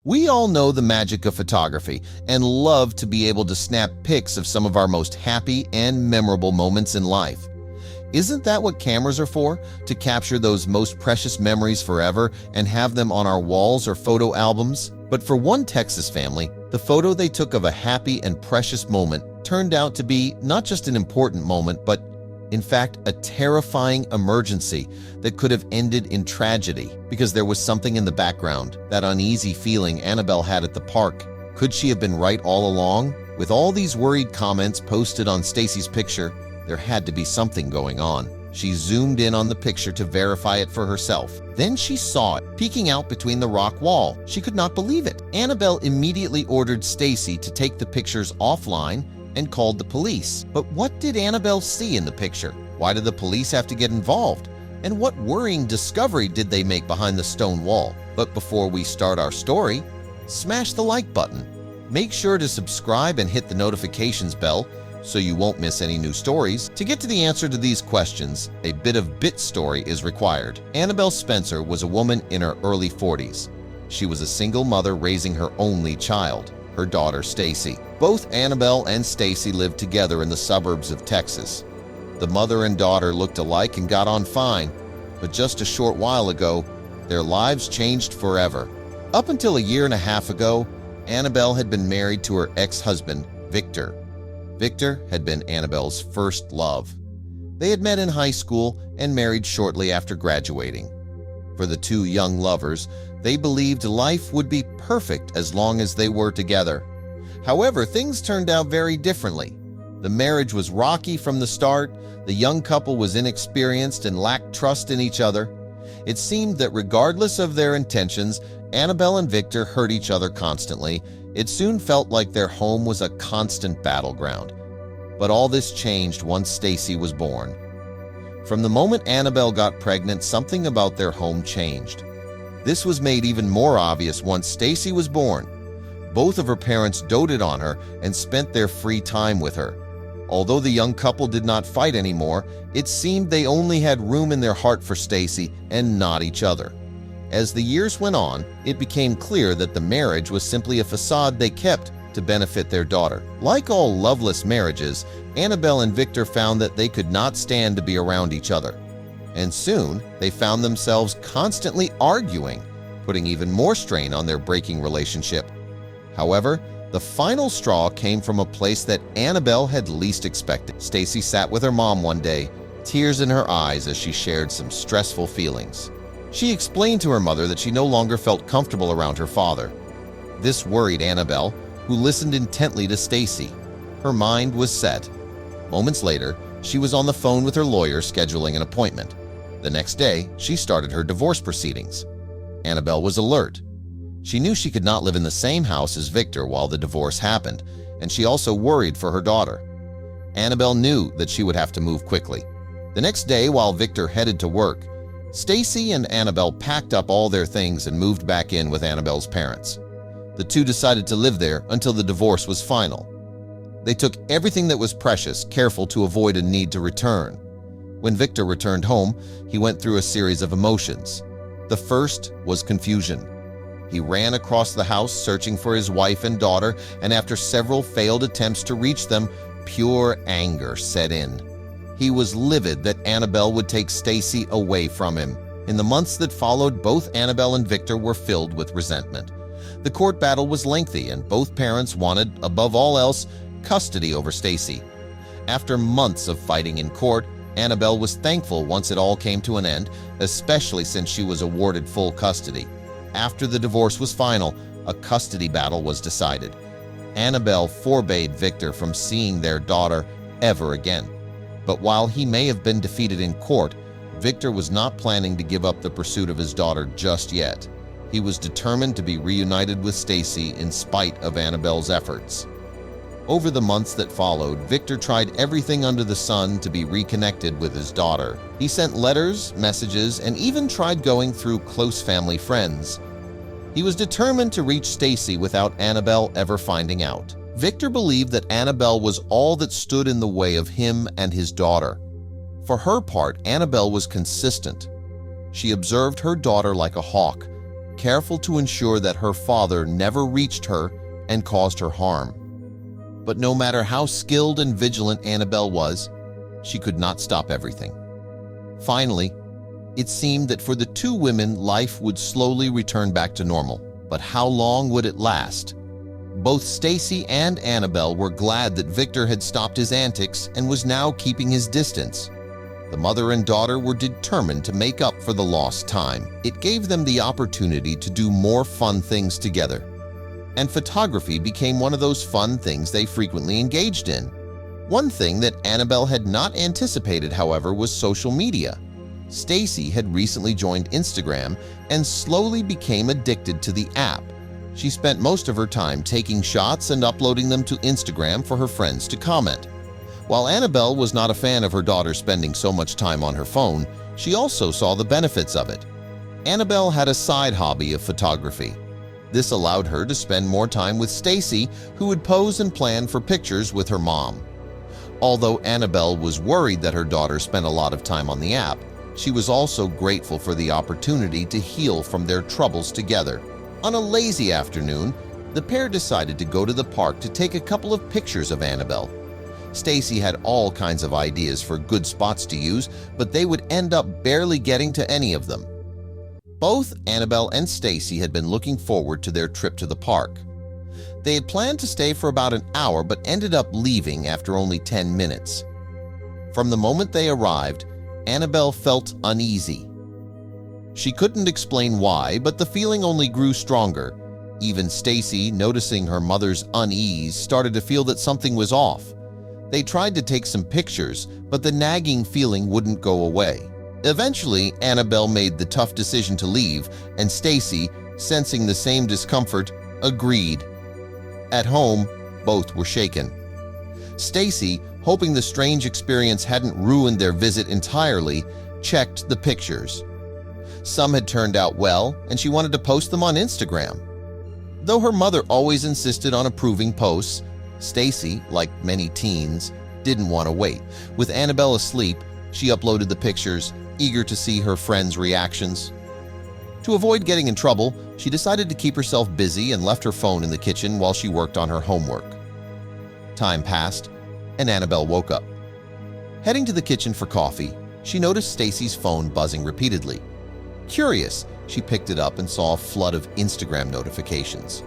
We all know the magic of photography and love to be able to snap pics of some of our most happy and memorable moments in life. Isn't that what cameras are for? To capture those most precious memories forever and have them on our walls or photo albums? But for one Texas family, the photo they took of a happy and precious moment turned out to be not just an important moment, but in fact, a terrifying emergency that could have ended in tragedy because there was something in the background, that uneasy feeling Annabelle had at the park. Could she have been right all along? With all these worried comments posted on Stacy's picture, there had to be something going on. She zoomed in on the picture to verify it for herself. Then she saw it, peeking out between the rock wall. She could not believe it. Annabelle immediately ordered Stacy to take the pictures offline and called the police. But what did Annabelle see in the picture? Why did the police have to get involved? And what worrying discovery did they make behind the stone wall? But before we start our story, smash the like button. Make sure to subscribe and hit the notifications bell so you won't miss any new stories. To get to the answer to these questions, a bit of bit story is required. Annabelle Spencer was a woman in her early 40s. She was a single mother raising her only child, her daughter Stacy. Both Annabelle and Stacy lived together in the suburbs of Texas. The mother and daughter looked alike and got on fine, but just a short while ago, their lives changed forever. Up until a year and a half ago, Annabelle had been married to her ex-husband, Victor. Victor had been Annabelle's first love. They had met in high school and married shortly after graduating. For the two young lovers, they believed life would be perfect as long as they were together. However, things turned out very differently. The marriage was rocky from the start. The young couple was inexperienced and lacked trust in each other. It seemed that regardless of their intentions, Annabelle and Victor hurt each other constantly. It soon felt like their home was a constant battleground. But all this changed once Stacy was born. From the moment Annabelle got pregnant, something about their home changed. This was made even more obvious once Stacy was born. Both of her parents doted on her and spent their free time with her. Although the young couple did not fight anymore, it seemed they only had room in their heart for Stacy and not each other. As the years went on, it became clear that the marriage was simply a facade they kept to benefit their daughter. Like all loveless marriages, Annabelle and Victor found that they could not stand to be around each other. And soon, they found themselves constantly arguing, putting even more strain on their breaking relationship. However, the final straw came from a place that Annabelle had least expected. Stacy sat with her mom one day, tears in her eyes as she shared some stressful feelings. She explained to her mother that she no longer felt comfortable around her father. This worried Annabelle, who listened intently to Stacy. Her mind was set. Moments later, she was on the phone with her lawyer scheduling an appointment. The next day, she started her divorce proceedings. Annabelle was alert. She knew she could not live in the same house as Victor while the divorce happened, and she also worried for her daughter. Annabelle knew that she would have to move quickly. The next day, while Victor headed to work, Stacy and Annabelle packed up all their things and moved back in with Annabelle's parents. The two decided to live there until the divorce was final. They took everything that was precious, careful to avoid a need to return. When Victor returned home, he went through a series of emotions. The first was confusion. He ran across the house searching for his wife and daughter, and after several failed attempts to reach them, pure anger set in. He was livid that Annabelle would take Stacy away from him. In the months that followed, both Annabelle and Victor were filled with resentment. The court battle was lengthy, and both parents wanted, above all else, custody over Stacy. After months of fighting in court, Annabelle was thankful once it all came to an end, especially since she was awarded full custody. After the divorce was final, a custody battle was decided. Annabelle forbade Victor from seeing their daughter ever again. But while he may have been defeated in court, Victor was not planning to give up the pursuit of his daughter just yet. He was determined to be reunited with Stacy in spite of Annabelle's efforts. Over the months that followed, Victor tried everything under the sun to be reconnected with his daughter. He sent letters, messages, and even tried going through close family friends. He was determined to reach Stacy without Annabelle ever finding out. Victor believed that Annabelle was all that stood in the way of him and his daughter. For her part, Annabelle was consistent. She observed her daughter like a hawk, careful to ensure that her father never reached her and caused her harm. But no matter how skilled and vigilant Annabelle was, she could not stop everything. Finally, it seemed that for the two women, life would slowly return back to normal. But how long would it last? Both Stacy and Annabelle were glad that Victor had stopped his antics and was now keeping his distance. The mother and daughter were determined to make up for the lost time. It gave them the opportunity to do more fun things together. And photography became one of those fun things they frequently engaged in. One thing that Annabelle had not anticipated, however, was social media. Stacy had recently joined Instagram and slowly became addicted to the app. She spent most of her time taking shots and uploading them to Instagram for her friends to comment. While Annabelle was not a fan of her daughter spending so much time on her phone, she also saw the benefits of it. Annabelle had a side hobby of photography. This allowed her to spend more time with Stacy, who would pose and plan for pictures with her mom. Although Annabelle was worried that her daughter spent a lot of time on the app, she was also grateful for the opportunity to heal from their troubles together. On a lazy afternoon, the pair decided to go to the park to take a couple of pictures of Annabelle. Stacy had all kinds of ideas for good spots to use, but they would end up barely getting to any of them. Both Annabelle and Stacy had been looking forward to their trip to the park. They had planned to stay for about an hour but ended up leaving after only 10 minutes. From the moment they arrived, Annabelle felt uneasy. She couldn't explain why, but the feeling only grew stronger. Even Stacy, noticing her mother's unease, started to feel that something was off. They tried to take some pictures, but the nagging feeling wouldn't go away. Eventually, Annabelle made the tough decision to leave, and Stacy, sensing the same discomfort, agreed. At home, both were shaken. Stacy, hoping the strange experience hadn't ruined their visit entirely, checked the pictures. Some had turned out well, and she wanted to post them on Instagram. Though her mother always insisted on approving posts, Stacy, like many teens, didn't want to wait. With Annabelle asleep, she uploaded the pictures, eager to see her friends' reactions. To avoid getting in trouble, she decided to keep herself busy and left her phone in the kitchen while she worked on her homework. Time passed, and Annabelle woke up. Heading to the kitchen for coffee, she noticed Stacy's phone buzzing repeatedly. Curious, she picked it up and saw a flood of Instagram notifications.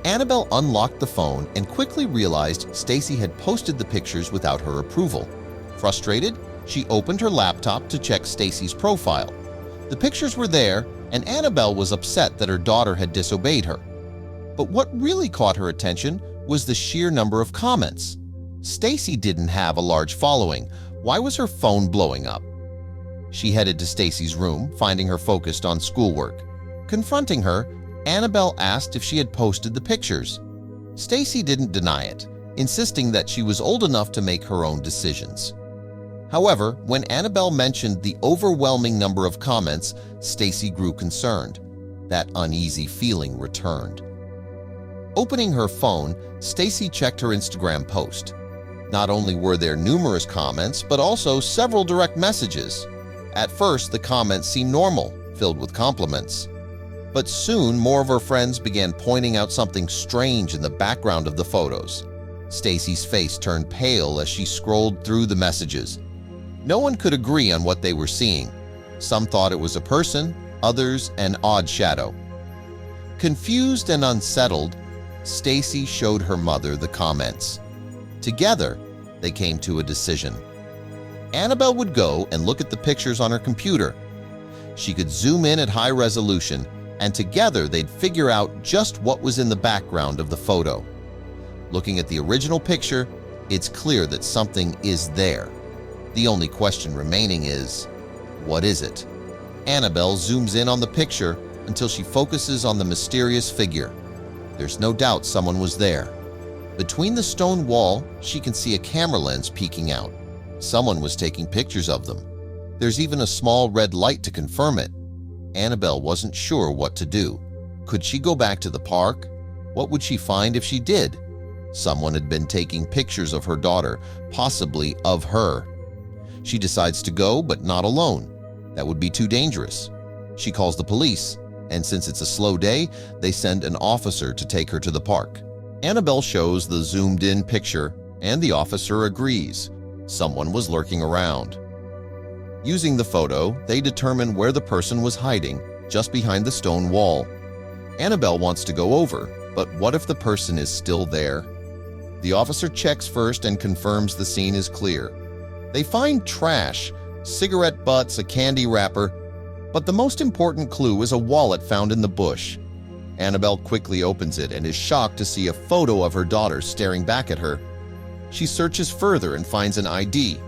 Annabelle unlocked the phone and quickly realized Stacy had posted the pictures without her approval. Frustrated, she opened her laptop to check Stacy's profile. The pictures were there, and Annabelle was upset that her daughter had disobeyed her. But what really caught her attention was the sheer number of comments. Stacy didn't have a large following. Why was her phone blowing up? She headed to Stacy's room, finding her focused on schoolwork. Confronting her, Annabelle asked if she had posted the pictures. Stacy didn't deny it, insisting that she was old enough to make her own decisions. However, when Annabelle mentioned the overwhelming number of comments, Stacy grew concerned. That uneasy feeling returned. Opening her phone, Stacy checked her Instagram post. Not only were there numerous comments, but also several direct messages. At first, the comments seemed normal, filled with compliments. But soon, more of her friends began pointing out something strange in the background of the photos. Stacy's face turned pale as she scrolled through the messages. No one could agree on what they were seeing. Some thought it was a person, others an odd shadow. Confused and unsettled, Stacy showed her mother the comments. Together, they came to a decision. Annabelle would go and look at the pictures on her computer. She could zoom in at high resolution, and together they'd figure out just what was in the background of the photo. Looking at the original picture, it's clear that something is there. The only question remaining is, what is it? Annabelle zooms in on the picture until she focuses on the mysterious figure. There's no doubt someone was there. Between the stone wall, she can see a camera lens peeking out. Someone was taking pictures of them. There's even a small red light to confirm it. Annabelle wasn't sure what to do. Could she go back to the park? What would she find if she did? Someone had been taking pictures of her daughter, possibly of her. She decides to go, but not alone. That would be too dangerous. She calls the police and since it's a slow day, they send an officer to take her to the park. Annabelle shows the zoomed-in picture, and the officer agrees. Someone was lurking around. Using the photo, they determine where the person was hiding, just behind the stone wall. Annabelle wants to go over, but what if the person is still there? The officer checks first and confirms the scene is clear. They find trash, cigarette butts, a candy wrapper, but the most important clue is a wallet found in the bush. Annabelle quickly opens it and is shocked to see a photo of her daughter staring back at her. She searches further and finds an ID.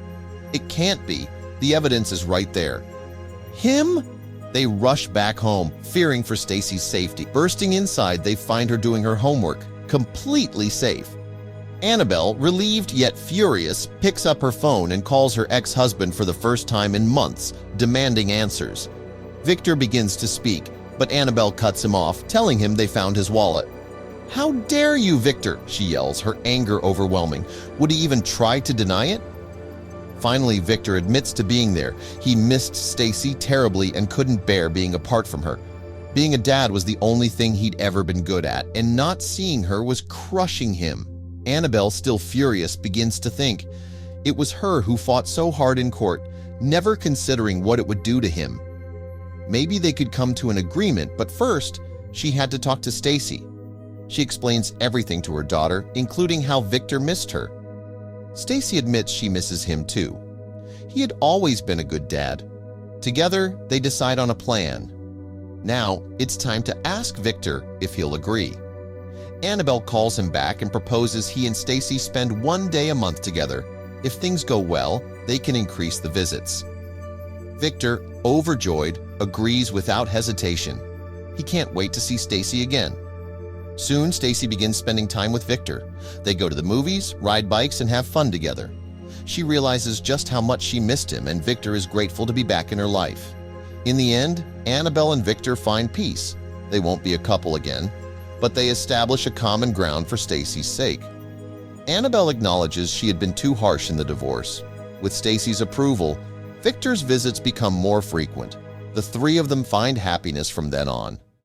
It can't be. The evidence is right there. Him? They rush back home, fearing for Stacy's safety. Bursting inside, they find her doing her homework, completely safe. Annabelle, relieved yet furious, picks up her phone and calls her ex-husband for the first time in months, demanding answers. Victor begins to speak, but Annabelle cuts him off, telling him they found his wallet. "How dare you, Victor?" she yells, her anger overwhelming. Would he even try to deny it? Finally, Victor admits to being there. He missed Stacy terribly and couldn't bear being apart from her. Being a dad was the only thing he'd ever been good at, and not seeing her was crushing him. Annabelle, still furious, begins to think. It was her who fought so hard in court, never considering what it would do to him. Maybe they could come to an agreement, but first, she had to talk to Stacy. She explains everything to her daughter, including how Victor missed her. Stacy admits she misses him too. He had always been a good dad. Together, they decide on a plan. Now, it's time to ask Victor if he'll agree. Annabelle calls him back and proposes he and Stacy spend one day a month together. If things go well, they can increase the visits. Victor, overjoyed, agrees without hesitation. He can't wait to see Stacy again. Soon, Stacy begins spending time with Victor. They go to the movies, ride bikes, and have fun together. She realizes just how much she missed him, and Victor is grateful to be back in her life. In the end, Annabelle and Victor find peace. They won't be a couple again, but they establish a common ground for Stacy's sake. Annabelle acknowledges she had been too harsh in the divorce. With Stacy's approval, Victor's visits become more frequent. The three of them find happiness from then on.